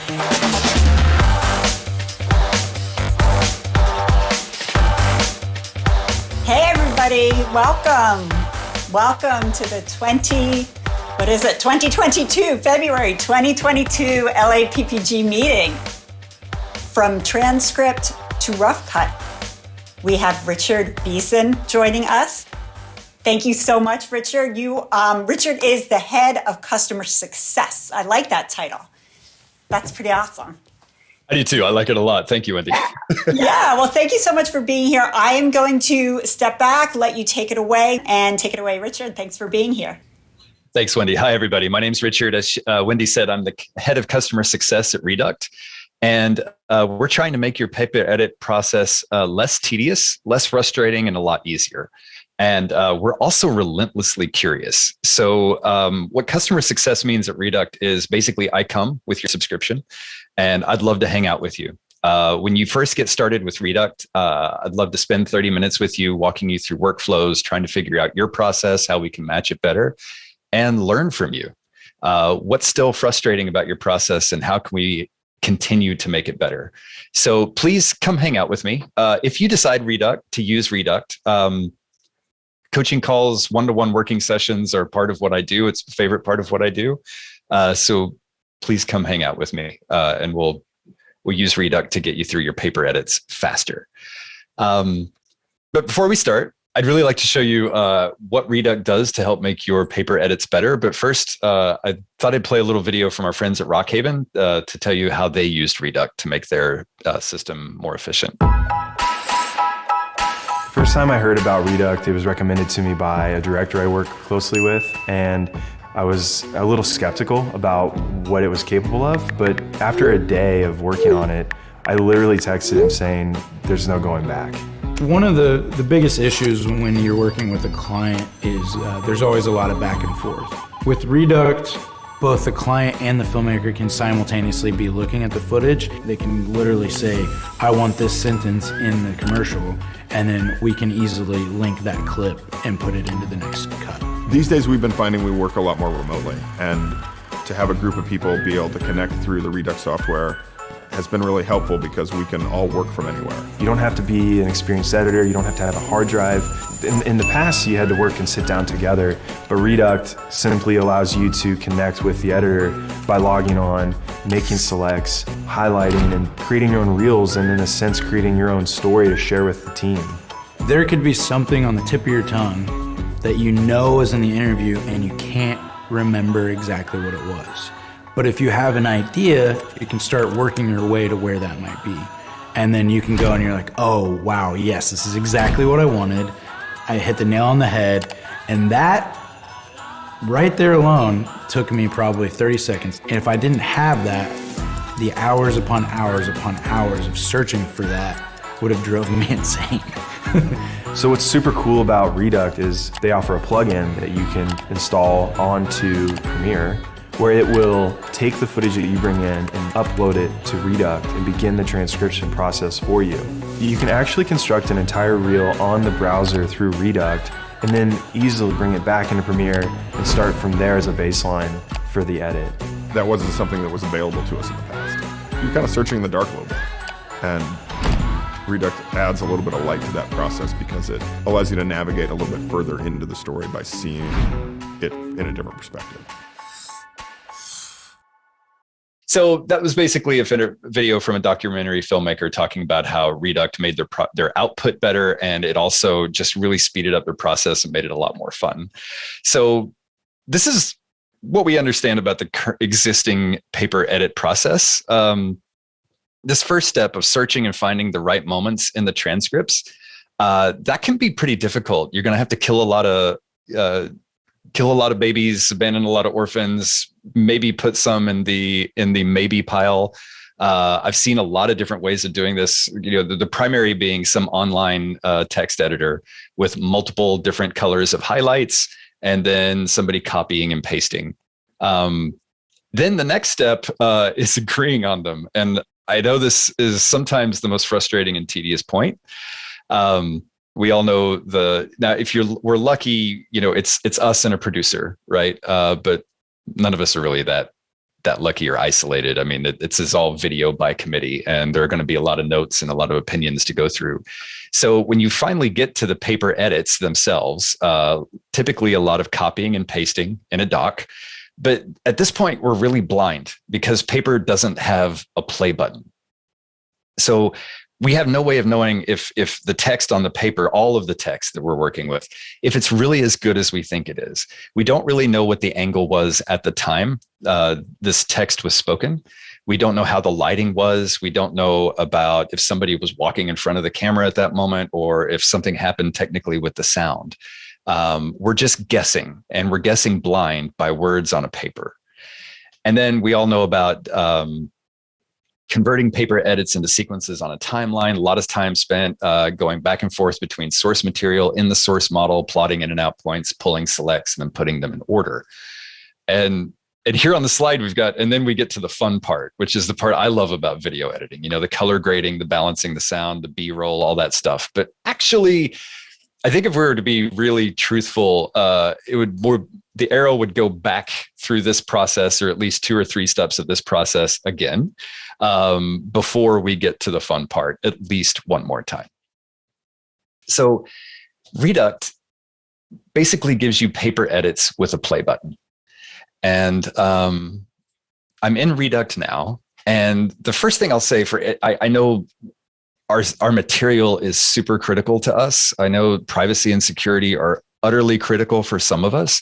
Hey everybody, welcome. Welcome to the 2022, February 2022 LAPPG meeting. From transcript to rough cut, we have Richard Beeson joining us. Thank you so much, Richard. Richard is the head of customer success. I like that title. That's pretty awesome. I do too. I like it a lot. Thank you, Wendy. Yeah, well, thank you so much for being here. I am going to step back, let you take it away, and take it away, Richard. Thanks for being here. Thanks, Wendy. Hi, everybody. My name's Richard. As Wendy said, I'm the head of customer success at Reduct. And we're trying to make your paper edit process less tedious, less frustrating, and a lot easier. And we're also relentlessly curious. So what customer success means at Reduct is basically I come with your subscription and I'd love to hang out with you. When you first get started with Reduct, I'd love to spend 30 minutes with you, walking you through workflows, trying to figure out your process, how we can match it better, and learn from you. What's still frustrating about your process and how can we continue to make it better? So please come hang out with me. If you decide to use Reduct, coaching calls, one-to-one working sessions are part of what I do. It's a favorite part of what I do. So please come hang out with me and we'll use Reduct to get you through your paper edits faster. But before we start, I'd really like to show you what Reduct does to help make your paper edits better. But first, I thought I'd play a little video from our friends at Rockhaven to tell you how they used Reduct to make their system more efficient. First time I heard about Reduct, it was recommended to me by a director I work closely with, and I was a little skeptical about what it was capable of, but after a day of working on it, I literally texted him saying, there's no going back. One of the biggest issues when you're working with a client is there's always a lot of back and forth. With Reduct, both the client and the filmmaker can simultaneously be looking at the footage. They can literally say, I want this sentence in the commercial, and then we can easily link that clip and put it into the next cut. These days we've been finding we work a lot more remotely, and to have a group of people be able to connect through the Redux software has been really helpful because we can all work from anywhere. You don't have to be an experienced editor, you don't have to have a hard drive. In the past, you had to work and sit down together, but Reduct simply allows you to connect with the editor by logging on, making selects, highlighting, and creating your own reels, and in a sense, creating your own story to share with the team. There could be something on the tip of your tongue that you know is in the interview and you can't remember exactly what it was. But if you have an idea, you can start working your way to where that might be. And then you can go and you're like, oh, wow, yes, this is exactly what I wanted. I hit the nail on the head. And that right there alone took me probably 30 seconds. And if I didn't have that, the hours upon hours upon hours of searching for that would have driven me insane. So what's super cool about Reduct is they offer a plugin that you can install onto Premiere, where it will take the footage that you bring in and upload it to Reduct and begin the transcription process for you. You can actually construct an entire reel on the browser through Reduct and then easily bring it back into Premiere and start from there as a baseline for the edit. That wasn't something that was available to us in the past. You're kind of searching in the dark a little bit, and Reduct adds a little bit of light to that process because it allows you to navigate a little bit further into the story by seeing it in a different perspective. So that was basically a video from a documentary filmmaker talking about how Reduct made their output better, and it also just really speeded up their process and made it a lot more fun. So this is what we understand about the existing paper edit process. This first step of searching and finding the right moments in the transcripts, that can be pretty difficult. You're going to have to kill a lot of babies, abandon a lot of orphans, maybe put some in the maybe pile. I've seen a lot of different ways of doing this. You know, the primary being some online text editor with multiple different colors of highlights, and then somebody copying and pasting. Then the next step is agreeing on them. And I know this is sometimes the most frustrating and tedious point. We all know now if we're lucky, you know, it's us and a producer, right? But none of us are really that that lucky or isolated. I mean, it's all video by committee, and there are going to be a lot of notes and a lot of opinions to go through. So when you finally get to the paper edits themselves, typically a lot of copying and pasting in a doc. But at this point, we're really blind because paper doesn't have a play button. So we have no way of knowing if the text on the paper, all of the text that we're working with, if it's really as good as we think it is. We don't really know what the angle was at the time this text was spoken. We don't know how the lighting was. We don't know about if somebody was walking in front of the camera at that moment, or if something happened technically with the sound. We're just guessing, and we're guessing blind by words on a paper. And then we all know about converting paper edits into sequences on a timeline. A lot of time spent going back and forth between source material in the source model, plotting in and out points, pulling selects, and then putting them in order. And here on the slide, we've got, and then we get to the fun part, which is the part I love about video editing, you know, the color grading, the balancing, the sound, the B-roll, all that stuff. But actually, I think if we were to be really truthful, the arrow would go back through this process, or at least 2 or 3 steps of this process again, before we get to the fun part, at least one more time. So Reduct basically gives you paper edits with a play button. And I'm in Reduct now. And the first thing I'll say for it, I know our material is super critical to us. I know privacy and security are utterly critical for some of us.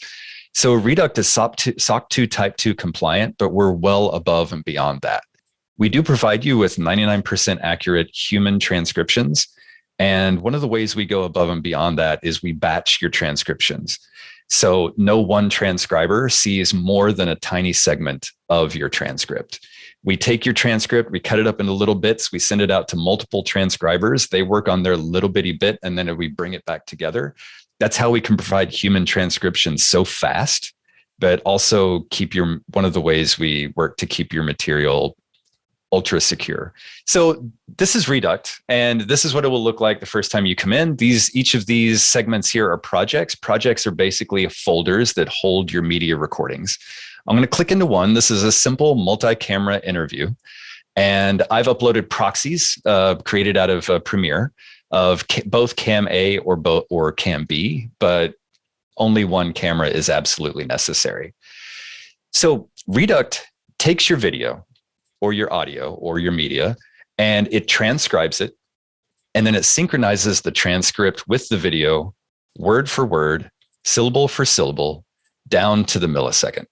So Reduct is SOC 2 Type 2 compliant, but we're well above and beyond that. We do provide you with 99% accurate human transcriptions. And one of the ways we go above and beyond that is we batch your transcriptions. So no one transcriber sees more than a tiny segment of your transcript. We take your transcript, we cut it up into little bits, we send it out to multiple transcribers. They work on their little bitty bit, and then we bring it back together. That's how we can provide human transcription so fast, but also one of the ways we work to keep your material ultra secure. So this is Reduct, and this is what it will look like the first time you come in. Each of these segments here are projects. Projects are basically folders that hold your media recordings. I'm going to click into one. This is a simple multi-camera interview, and I've uploaded proxies created out of Premiere of both Cam A or Cam B, but only one camera is absolutely necessary. So Reduct takes your video or your audio or your media, and it transcribes it, and then it synchronizes the transcript with the video, word for word, syllable for syllable, down to the millisecond.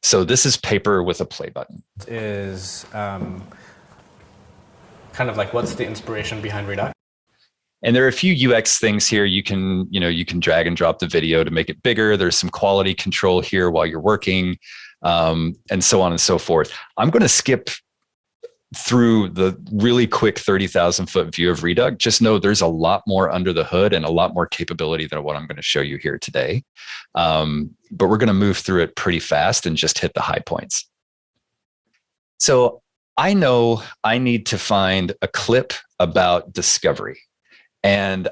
So this is paper with a play button. Is kind of like, what's the inspiration behind Reduct? And there are a few UX things here. You can drag and drop the video to make it bigger. There's some quality control here while you're working, and so on and so forth. I'm going to skip through the really quick 30,000 foot view of Reduct. Just know there's a lot more under the hood and a lot more capability than what I'm going to show you here today. But we're going to move through it pretty fast and just hit the high points. So I know I need to find a clip about discovery. And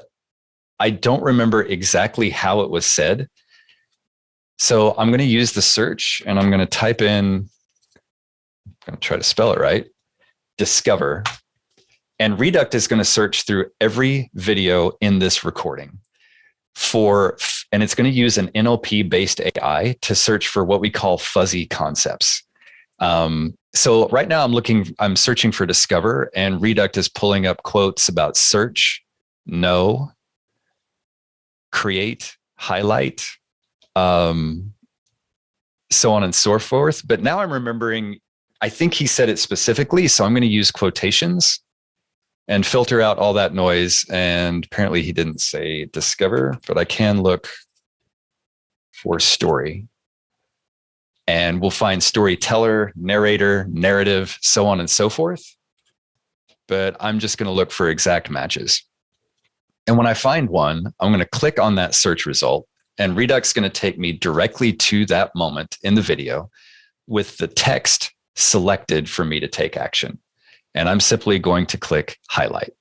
I don't remember exactly how it was said. So I'm going to use the search, and I'm going to type in, I'm going to try to spell it right, discover. And Reduct is going to search through every video in this recording and it's going to use an NLP-based AI to search for what we call fuzzy concepts. So right now I'm searching for discover, and Reduct is pulling up quotes about search, know, create, highlight, so on and so forth. But now I'm remembering, I think he said it specifically, so I'm going to use quotations and filter out all that noise. And apparently he didn't say discover, but I can look for story. And we'll find storyteller, narrator, narrative, so on and so forth. But I'm just going to look for exact matches. And when I find one, I'm going to click on that search result, and Reduct's going to take me directly to that moment in the video with the text selected for me to take action. And I'm simply going to click highlight.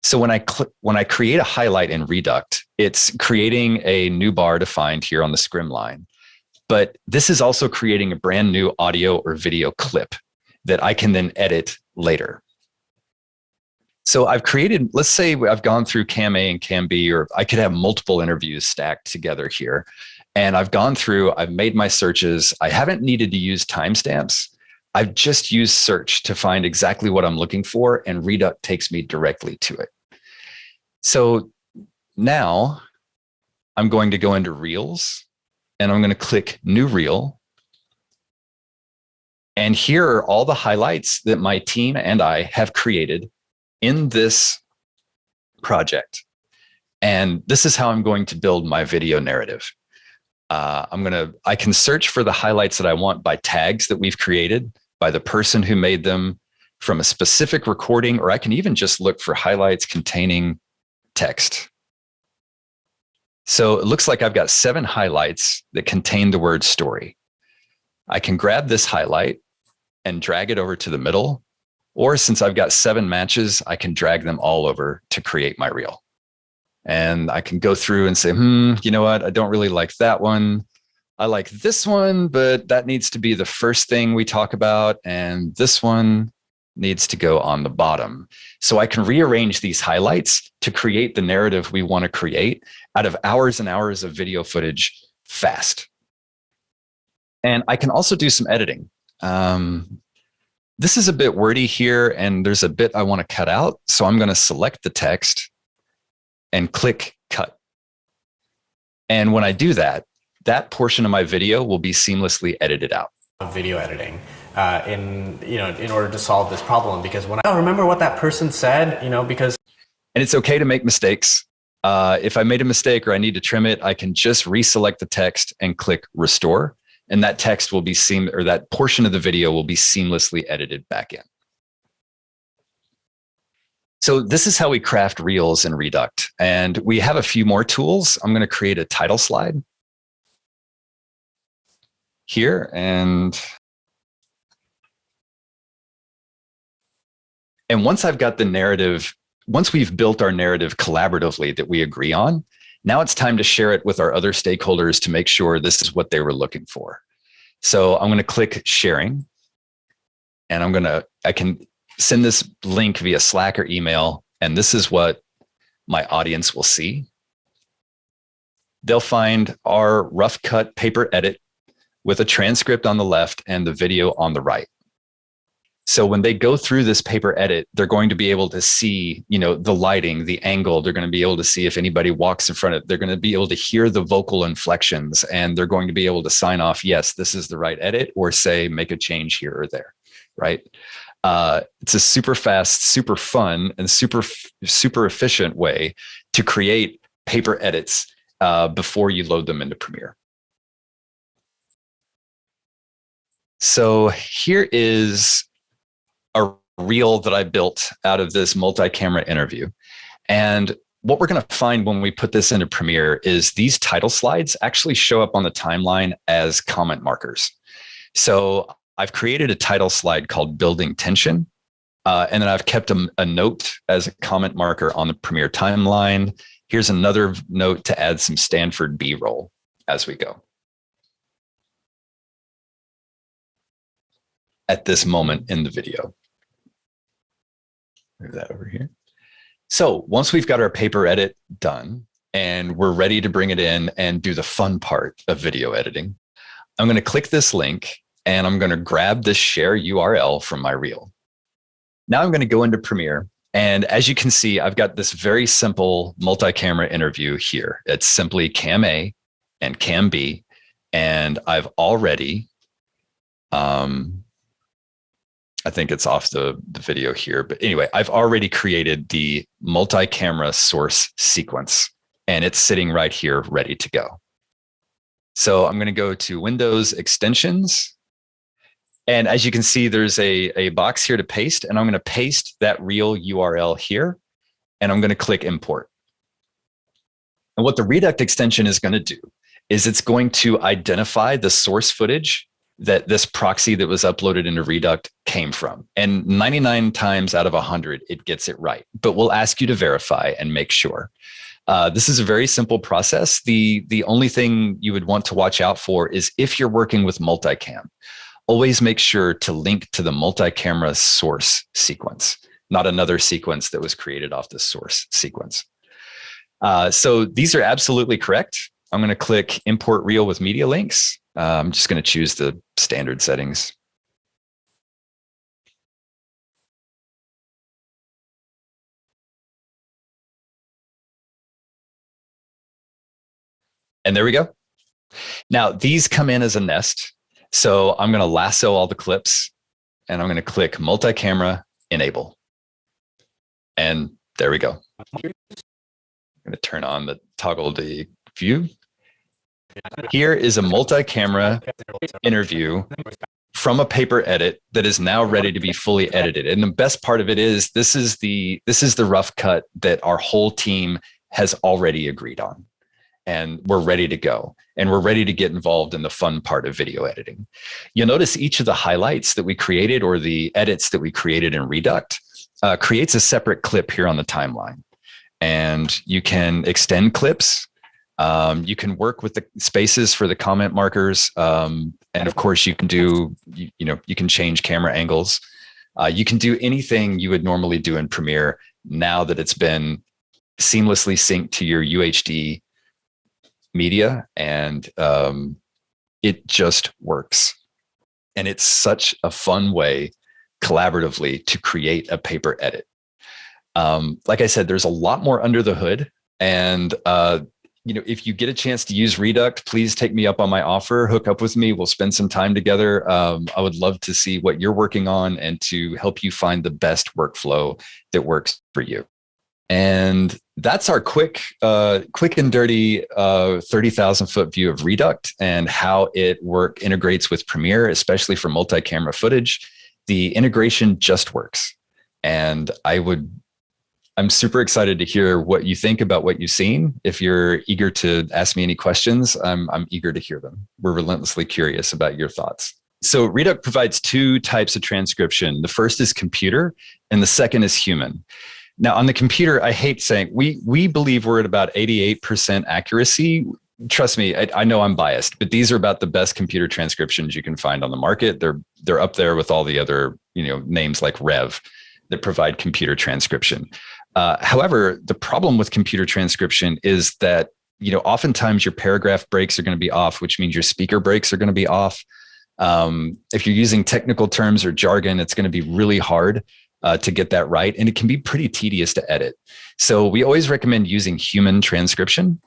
So when I create a highlight in Reduct, it's creating a new bar defined here on the scrim line. But this is also creating a brand new audio or video clip that I can then edit later. So I've created, let's say I've gone through Cam A and Cam B, or I could have multiple interviews stacked together here. And I've gone through, I've made my searches. I haven't needed to use timestamps. I've just used search to find exactly what I'm looking for, and Reduct takes me directly to it. So now I'm going to go into Reels, and I'm going to click New Reel. And here are all the highlights that my team and I have created in this project. And this is how I'm going to build my video narrative. I can search for the highlights that I want by tags that we've created, by the person who made them, from a specific recording, or I can even just look for highlights containing text. So it looks like I've got 7 highlights that contain the word story. I can grab this highlight and drag it over to the middle, or since I've got 7 matches, I can drag them all over to create my reel. And I can go through and say, you know what? I don't really like that one. I like this one, but that needs to be the first thing we talk about. And this one needs to go on the bottom. So I can rearrange these highlights to create the narrative we want to create out of hours and hours of video footage fast. And I can also do some editing. This is a bit wordy here, and there's a bit I want to cut out. So I'm going to select the text and click cut. And when I do that, that portion of my video will be seamlessly edited out. Video editing in order to solve this problem, because when I don't remember what that person said, because. And it's okay to make mistakes. If I made a mistake or I need to trim it, I can just reselect the text and click restore. And that text will be that portion of the video will be seamlessly edited back in. So this is how we craft reels in Reduct. And we have a few more tools. I'm going to create a title slide here. And once I've got the narrative, once we've built our narrative collaboratively that we agree on, now it's time to share it with our other stakeholders to make sure this is what they were looking for. So I'm going to click sharing, and I can send this link via Slack or email, and this is what my audience will see. They'll find our rough cut paper edit with a transcript on the left and the video on the right. So when they go through this paper edit, they're going to be able to see, the lighting, the angle. They're going to be able to see if anybody walks in front of it. They're going to be able to hear the vocal inflections, and they're going to be able to sign off, yes, this is the right edit, or say, make a change here or there, right? It's a super fast, super fun, and super efficient way to create paper edits before you load them into Premiere. So here is a reel that I built out of this multi-camera interview. And what we're going to find when we put this into Premiere is these title slides actually show up on the timeline as comment markers. So I've created a title slide called Building Tension. And then I've kept a note as a comment marker on the Premiere timeline. Here's another note to add some Stanford B-roll as we go. At this moment in the video. Move that over here. So once we've got our paper edit done and we're ready to bring it in and do the fun part of video editing, I'm going to click this link and I'm going to grab this share URL from my reel. Now I'm going to go into Premiere. And as you can see, I've got this very simple multi-camera interview here. It's simply Cam A and Cam B. And I've already, I think it's off the video here, but anyway, I've already created the multi-camera source sequence, and it's sitting right here ready to go. So I'm going to go to Windows Extensions. And as you can see, there's a box here to paste, and I'm going to paste that reel URL here, and I'm going to click Import. And what the Reduct extension is going to do is it's going to identify the source footage that this proxy that was uploaded into Reduct came from. And 99 times out of 100, it gets it right. But we'll ask you to verify and make sure. This is a very simple process. The only thing you would want to watch out for is if you're working with multicam, always make sure to link to the multi-camera source sequence, not another sequence that was created off the source sequence. So these are absolutely correct. I'm going to click import reel with media links. I'm just going to choose the standard settings. And there we go. Now these come in as a nest. So I'm going to lasso all the clips and I'm going to click multi-camera enable. And there we go. I'm going to turn on the toggle the view. Here is a multi-camera interview from a paper edit that is now ready to be fully edited. And the best part of it is this is the rough cut that our whole team has already agreed on. And we're ready to go. And we're ready to get involved in the fun part of video editing. You'll notice each of the highlights that we created or the edits that we created in Reduct creates a separate clip here on the timeline. And you can extend clips. You can work with the spaces for the comment markers. And of course you can do, you can change camera angles. You can do anything you would normally do in Premiere now that it's been seamlessly synced to your UHD media, and it just works. And it's such a fun way collaboratively to create a paper edit. Like I said, there's a lot more under the hood, and if you get a chance to use Reduct, please take me up on my offer, hook up with me. We'll spend some time together. I would love to see what you're working on and to help you find the best workflow that works for you. And that's our quick and dirty 30,000 foot view of Reduct and how it integrates with Premiere, especially for multi-camera footage. The integration just works. And I'm super excited to hear what you think about what you've seen. If you're eager to ask me any questions, I'm eager to hear them. We're relentlessly curious about your thoughts. So Reduct provides two types of transcription. The first is computer and the second is human. Now, on the computer, I hate saying we believe we're at about 88% accuracy. Trust me, I know I'm biased, but these are about the best computer transcriptions you can find on the market. They're up there with all the other names like Rev that provide computer transcription. However, the problem with computer transcription is that oftentimes your paragraph breaks are going to be off, which means your speaker breaks are going to be off. If you're using technical terms or jargon, it's going to be really hard to get that right. And it can be pretty tedious to edit. So we always recommend using human transcription.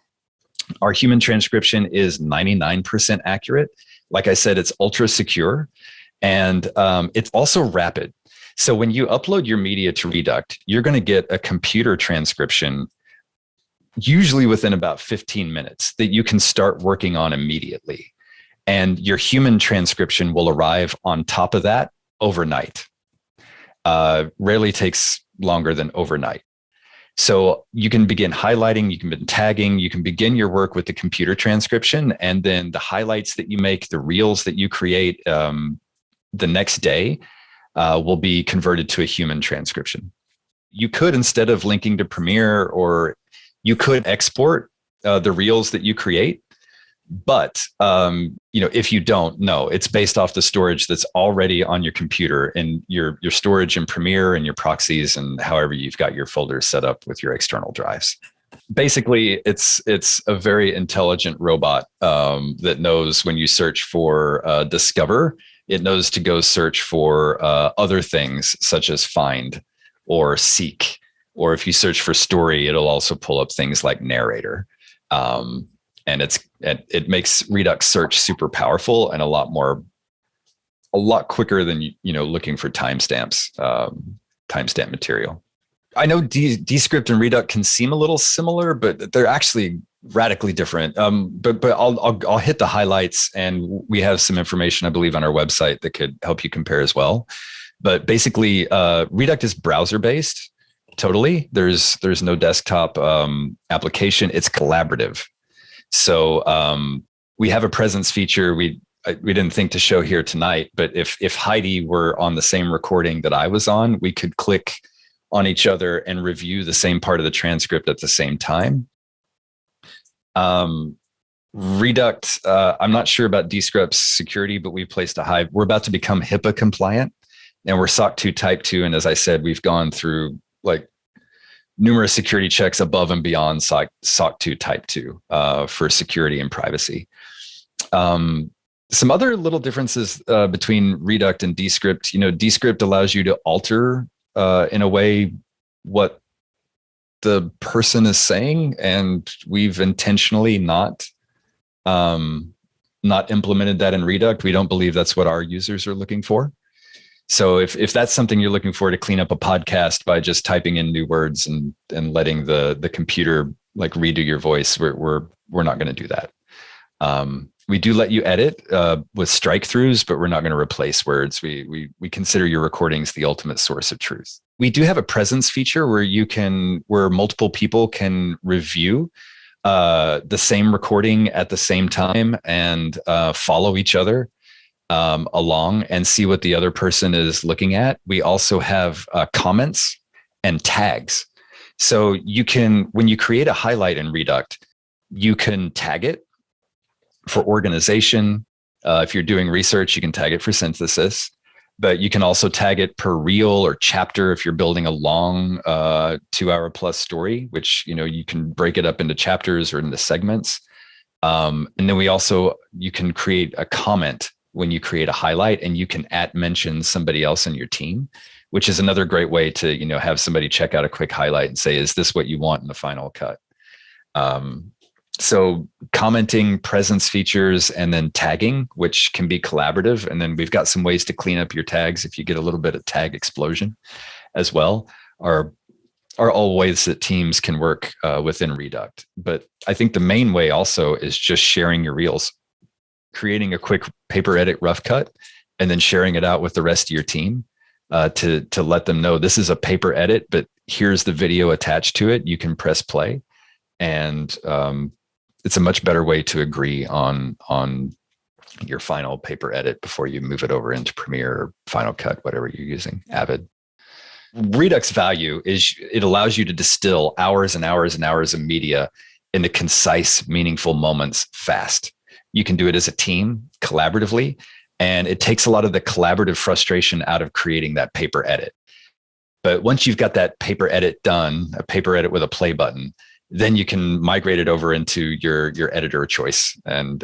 Our human transcription is 99% accurate. Like I said, it's ultra secure and it's also rapid. So when you upload your media to Reduct, you're going to get a computer transcription usually within about 15 minutes that you can start working on immediately. And your human transcription will arrive on top of that overnight. Rarely takes longer than overnight. So you can begin highlighting, you can begin tagging, you can begin your work with the computer transcription, and then the highlights that you make, the reels that you create the next day will be converted to a human transcription. You could, instead of linking to Premiere, or you could export the reels that you create. But if you don't, no, it's based off the storage that's already on your computer and your storage in Premiere and your proxies and however you've got your folders set up with your external drives. Basically, it's a very intelligent robot that knows when you search for discover, it knows to go search for other things such as find or seek, or if you search for story, it'll also pull up things like narrator. And it makes Redux search super powerful and a lot quicker than looking for timestamps, timestamp material. I know Descript and Reduct can seem a little similar, but they're actually radically different. But I'll hit the highlights, and we have some information, I believe, on our website that could help you compare as well. But basically, Reduct is browser based. Totally, there's no desktop application. It's collaborative. So we have a presence feature we didn't think to show here tonight, but if Heidi were on the same recording that I was on, we could click on each other and review the same part of the transcript at the same time. Reduct, I'm not sure about Descript's security, but we placed a high. We're about to become HIPAA compliant, and we're SOC 2 Type 2. And as I said, we've gone through like numerous security checks above and beyond SOC 2 Type 2 for security and privacy. Some other little differences between Reduct and Descript. Descript allows you to alter in a way what the person is saying, and we've intentionally not implemented that in Reduct. We don't believe that's what our users are looking for. So if that's something you're looking for, to clean up a podcast by just typing in new words and letting the computer like redo your voice, we're not going to do that. We do let you edit with strike throughs, but we're not going to replace words. We consider your recordings the ultimate source of truth. We do have a presence feature where multiple people can review the same recording at the same time and follow each other along and see what the other person is looking at. We also have comments and tags. So when you create a highlight in Reduct, you can tag it for organization. If you're doing research, you can tag it for synthesis, but you can also tag it per reel or chapter if you're building a long 2-hour plus story, which you can break it up into chapters or into segments. And then you can create a comment when you create a highlight, and you can mention somebody else in your team, which is another great way to have somebody check out a quick highlight and say, is this what you want in the final cut? So commenting, presence features, and then tagging, which can be collaborative. And then we've got some ways to clean up your tags if you get a little bit of tag explosion as well, are all ways that teams can work within Reduct. But I think the main way also is just sharing your reels, creating a quick paper edit rough cut, and then sharing it out with the rest of your team to let them know this is a paper edit, but here's the video attached to it. You can press play. And it's a much better way to agree on your final paper edit before you move it over into Premiere or Final Cut, whatever you're using, Avid. Redux value is it allows you to distill hours and hours and hours of media into concise, meaningful moments fast. You can do it as a team, collaboratively, and it takes a lot of the collaborative frustration out of creating that paper edit. But once you've got that paper edit done, a paper edit with a play button, then you can migrate it over into your editor of choice and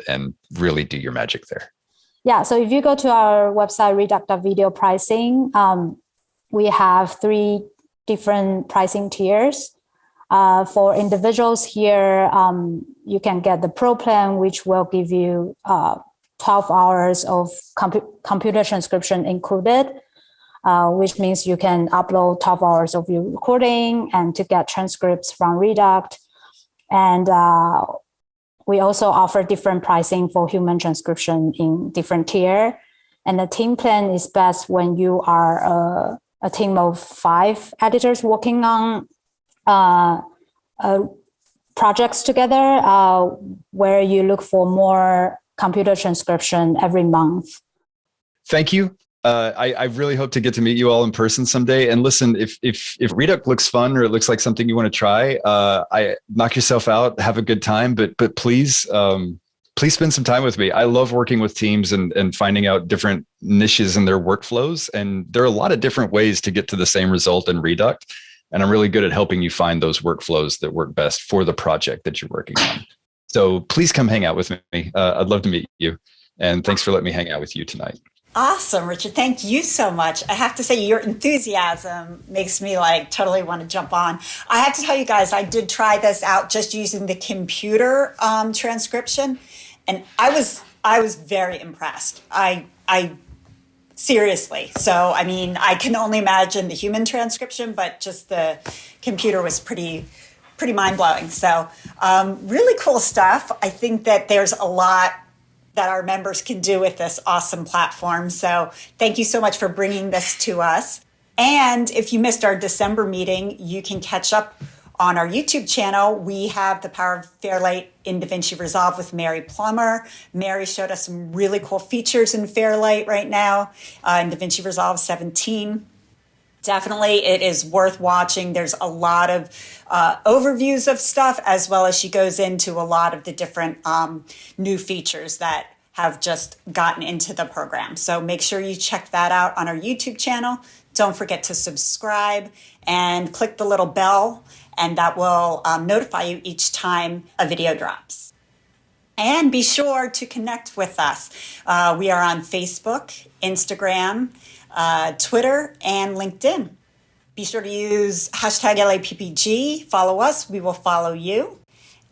really do your magic there. Yeah, so if you go to our website, Reduct.video pricing, we have 3 different pricing tiers. For individuals here, you can get the Pro plan, which will give you 12 hours of computer transcription included, which means you can upload 12 hours of your recording and to get transcripts from Reduct. And we also offer different pricing for human transcription in different tier. And the team plan is best when you are a team of 5 editors working on projects together, where you look for more computer transcription every month. Thank you. I really hope to get to meet you all in person someday. And listen, if Reduct looks fun or it looks like something you want to try, knock yourself out, have a good time. But please spend some time with me. I love working with teams and finding out different niches in their workflows. And there are a lot of different ways to get to the same result in Reduct. And I'm really good at helping you find those workflows that work best for the project that you're working on. So please come hang out with me. I'd love to meet you. And thanks for letting me hang out with you tonight. Awesome, Richard. Thank you so much. I have to say your enthusiasm makes me totally want to jump on. I have to tell you guys, I did try this out just using the computer transcription, and I was very impressed. I seriously. So, I mean, I can only imagine the human transcription, but just the computer was pretty mind-blowing. So, really cool stuff. I think that there's a lot that our members can do with this awesome platform. So thank you so much for bringing this to us. And if you missed our December meeting, you can catch up on our YouTube channel. We have the Power of Fairlight in DaVinci Resolve with Mary Plummer. Mary showed us some really cool features in Fairlight right now in DaVinci Resolve 17. Definitely, it is worth watching. There's a lot of overviews of stuff, as well as she goes into a lot of the different new features that have just gotten into the program. So make sure you check that out on our YouTube channel. Don't forget to subscribe and click the little bell, and that will notify you each time a video drops. And be sure to connect with us. We are on Facebook, Instagram, Twitter, and LinkedIn. Be sure to use hashtag LAPPG. Follow us. We will follow you.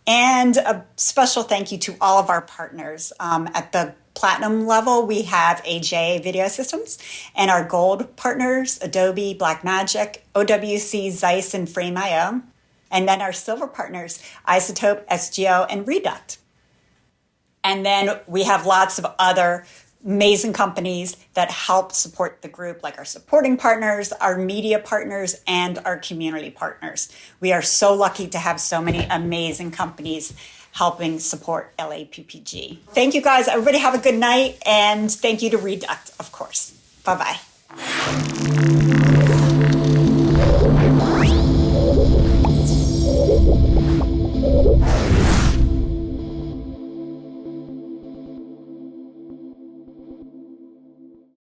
And a special thank you to all of our partners. At the platinum level, we have AJ Video Systems, and our gold partners, Adobe, Blackmagic, OWC, Zeiss, and Frame.io. And then our silver partners, Isotope, SGO, and Reduct. And then we have lots of other amazing companies that help support the group, like our supporting partners, our media partners, and our community partners. We are so lucky to have so many amazing companies helping support LAPPG. Thank you guys. Everybody have a good night. And thank you to Reduct, of course. Bye-bye.